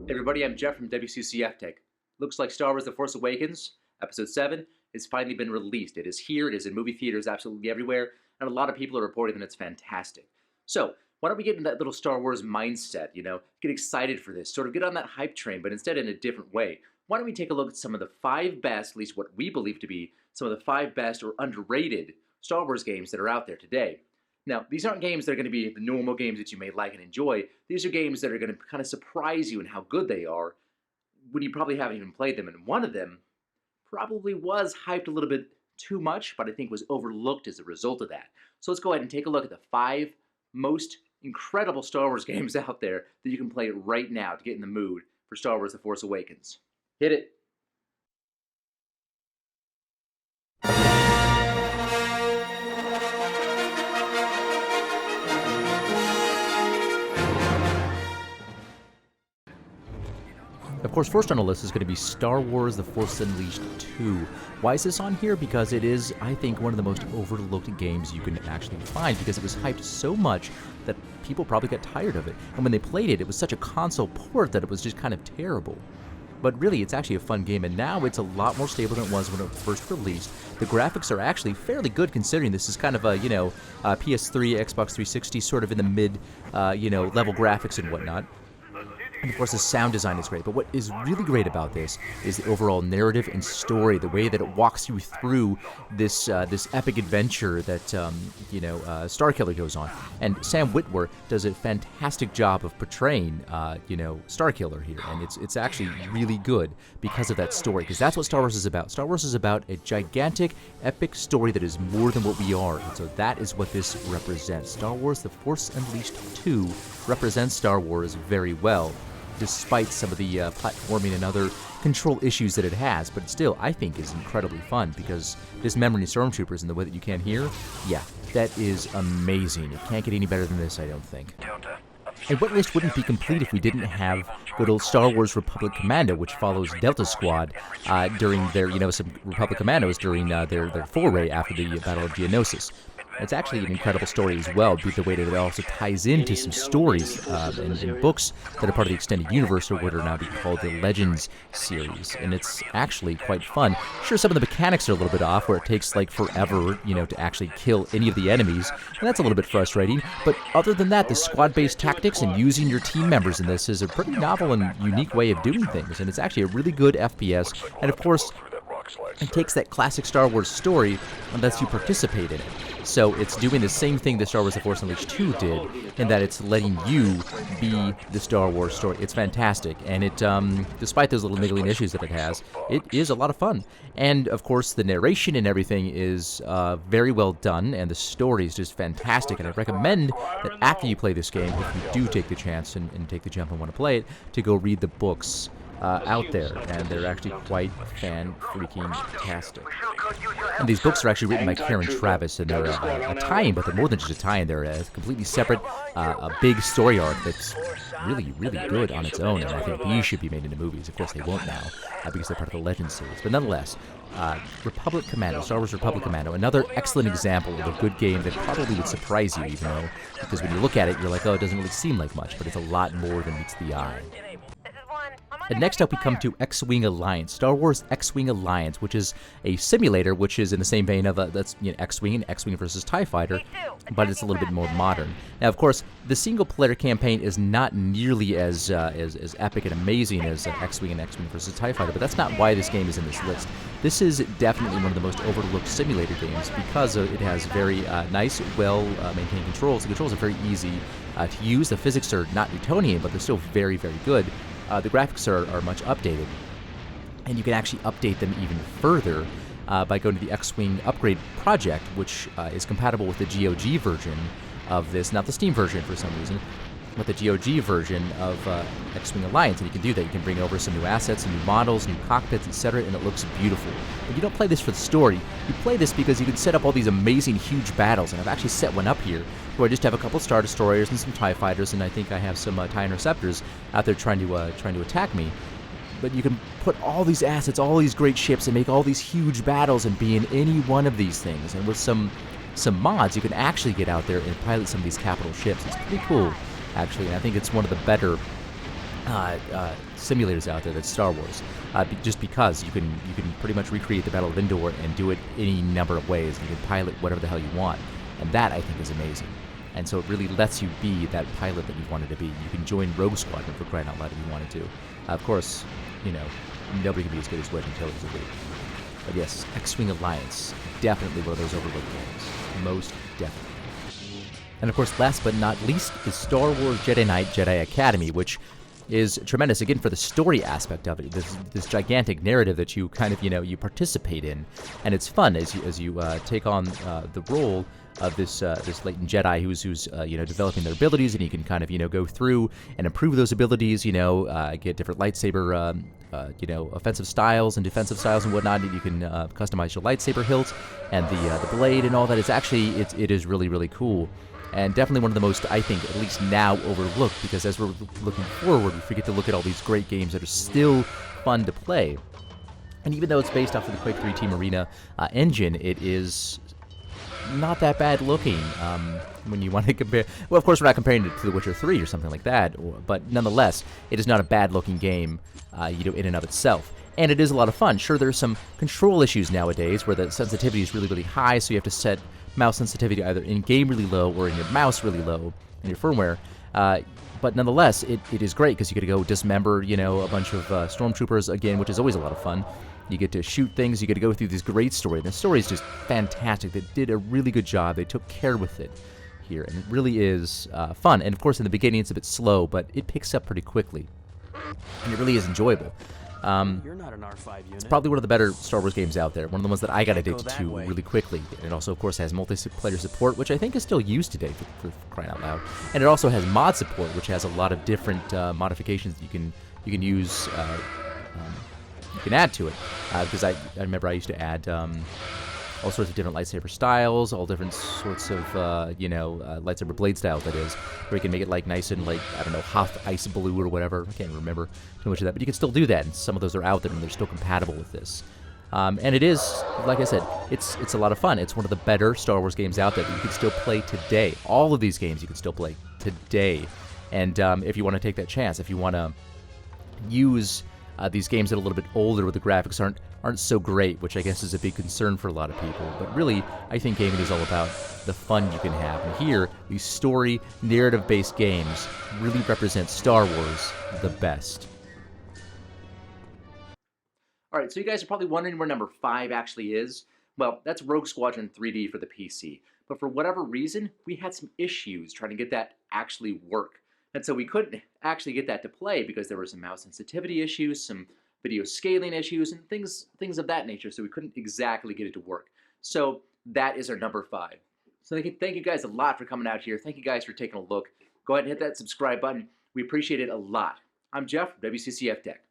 Hey everybody, I'm Jeff from WCCF Tech. Looks like Star Wars The Force Awakens, Episode 7, has finally been released. It is here, it is in movie theaters absolutely everywhere, and a lot of people are reporting that it's fantastic. So, why don't we get in that little Star Wars mindset, get excited for this, sort of get on that hype train, but instead in a different way. Why don't we take a look at some of the 5 best, at least what we believe to be, some of the 5 best or underrated Star Wars games that are out there today. Now, these aren't games that are going to be the normal games that you may like and enjoy. These are games that are going to kind of surprise you in how good they are when you probably haven't even played them. And one of them probably was hyped a little bit too much, but I think was overlooked as a result of that. So let's go ahead and take a look at the 5 most incredible Star Wars games out there that you can play right now to get in the mood for Star Wars The Force Awakens. Hit it. Of course, first on the list is going to be Star Wars The Force Unleashed 2. Why is this on here? Because it is, I think, one of the most overlooked games you can actually find, because it was hyped so much that people probably got tired of it. And when they played it, it was such a console port that it was just kind of terrible. But really, it's actually a fun game, and now it's a lot more stable than it was when it first released. The graphics are actually fairly good, considering this is kind of a, PS3, Xbox 360, sort of in the mid, level graphics and whatnot. And of course, the sound design is great, but what is really great about this is the overall narrative and story, the way that it walks you through this epic adventure that Starkiller goes on. And Sam Witwer does a fantastic job of portraying Starkiller here, and it's actually really good because of that story, because that's what Star Wars is about. Star Wars is about a gigantic, epic story that is more than what we are, and so that is what this represents. Star Wars The Force Unleashed 2 represents Star Wars very well, despite some of the platforming and other control issues that it has, but still, I think, is incredibly fun, because dismembering stormtroopers in the way that you can here, yeah, that is amazing. It can't get any better than this, I don't think. And what list wouldn't be complete if we didn't have good old Star Wars Republic Commando, which follows Delta Squad during their, some Republic Commandos during their foray after the Battle of Geonosis. It's actually an incredible story as well, the way that it also ties into some stories and books that are part of the extended universe, or what are now being called the Legends series, and it's actually quite fun. Sure, some of the mechanics are a little bit off, where it takes like forever, to actually kill any of the enemies, and that's a little bit frustrating, but other than that, the squad-based tactics and using your team members in this is a pretty novel and unique way of doing things, and it's actually a really good FPS, and of course, it takes that classic Star Wars story and lets you participate in it. So it's doing the same thing that Star Wars The Force Unleashed 2 did, in that it's letting you be the Star Wars story. It's fantastic, and it, despite those little niggling issues that it has, it is a lot of fun. And, of course, the narration and everything is very well done, and the story is just fantastic, and I recommend that after you play this game, if you do take the chance and take the jump and want to play it, to go read the books out there, and they're actually quite fan-freaking-tastic. And these books are actually written by Karen Travis, and they're a tie-in, but they're more than just a tie-in. They're a completely separate, a big story arc that's really, really good on its own, and I think these should be made into movies. Of course, they won't now, because they're part of the Legends series. But nonetheless, Republic Commando, Star Wars Republic Commando, another excellent example of a good game that probably would surprise you, even though, because when you look at it, you're like, oh, it doesn't really seem like much, but it's a lot more than meets the eye. And next up we come to X-Wing Alliance, Star Wars X-Wing Alliance, which is a simulator, which is in the same vein of that's X-Wing and X-Wing versus TIE Fighter, but it's a little bit more modern. Now, of course, the single-player campaign is not nearly as epic and amazing as X-Wing and X-Wing versus TIE Fighter, but that's not why this game is in this list. This is definitely one of the most overlooked simulator games, because it has very nice, well-maintained controls. The controls are very easy to use. The physics are not Newtonian, but they're still very, very good. The graphics are much updated, and you can actually update them even further by going to the X-Wing Upgrade Project, which is compatible with the GOG version of this, not the Steam version for some reason, but the GOG version of X-Wing Alliance, and you can do that. You can bring over some new assets, new models, new cockpits, etc., and it looks beautiful. But you don't play this for the story. You play this because you can set up all these amazing, huge battles, and I've actually set one up here, where I just have a couple Star Destroyers and some TIE Fighters, and I think I have some TIE Interceptors out there trying to attack me. But you can put all these assets, all these great ships, and make all these huge battles and be in any one of these things. And with some mods, you can actually get out there and pilot some of these capital ships. It's pretty cool, actually, and I think it's one of the better simulators out there that's Star Wars, just because you can pretty much recreate the Battle of Endor and do it any number of ways. You can pilot whatever the hell you want, and that I think is amazing. And so it really lets you be that pilot that you wanted to be. You can join Rogue Squadron for crying out loud if you wanted to. Of course, you know, nobody can be as good as Wedge Antilles will be. But yes, X-Wing Alliance, definitely one of those overlooked games. Most definitely. And of course, last but not least is Star Wars Jedi Knight Jedi Academy, which is tremendous, again, for the story aspect of it. This gigantic narrative that you kind of, you participate in. And it's fun as you take on the role of this latent Jedi who's developing their abilities, and you can kind of, go through and improve those abilities, get different lightsaber, offensive styles and defensive styles and whatnot. And you can customize your lightsaber hilt and the blade and all that. It is really, really cool. And definitely one of the most, I think, at least now, overlooked, because as we're looking forward, we forget to look at all these great games that are still fun to play. And even though it's based off of the Quake 3 Team Arena engine, it is not that bad looking when you want to compare. Well, of course, we're not comparing it to The Witcher 3 or something like that, but nonetheless, it is not a bad looking game, in and of itself. And it is a lot of fun. Sure, there's some control issues nowadays where the sensitivity is really, really high, so you have to set mouse sensitivity either in-game really low or in your mouse really low in your firmware. But nonetheless, it is great because you get to go dismember, a bunch of stormtroopers again, which is always a lot of fun. You get to shoot things. You get to go through this great story. And the story is just fantastic. They did a really good job. They took care with it here, and it really is fun. And of course, in the beginning, it's a bit slow, but it picks up pretty quickly, and it really is enjoyable. You're not an R5 unit. It's probably one of the better Star Wars games out there. One of the ones that I got addicted to really quickly. And it also, of course, has multiplayer support, which I think is still used today, for crying out loud. And it also has mod support, which has a lot of different modifications that you can use. You can add to it, because I remember I used to add all sorts of different lightsaber styles, all different sorts of lightsaber blade styles, that is, where you can make it like nice and like, I don't know, Hoth Ice Blue or whatever. I can't remember too much of that, but you can still do that, and some of those are out there and they're still compatible with this. And it is, like I said, it's a lot of fun. It's one of the better Star Wars games out there that you can still play today. All of these games you can still play today, and if you want to take that chance, if you want to use these games that are a little bit older where the graphics aren't so great, which I guess is a big concern for a lot of people. But really, I think gaming is all about the fun you can have. And here, these story, narrative-based games really represent Star Wars the best. All right, so you guys are probably wondering where number 5 actually is. Well, that's Rogue Squadron 3D for the PC. But for whatever reason, we had some issues trying to get that actually work. And so we couldn't actually get that to play because there were some mouse sensitivity issues, some video scaling issues, and things of that nature. So we couldn't exactly get it to work. So that is our number 5. So thank you guys a lot for coming out here. Thank you guys for taking a look. Go ahead and hit that subscribe button. We appreciate it a lot. I'm Jeff, WCCF Tech.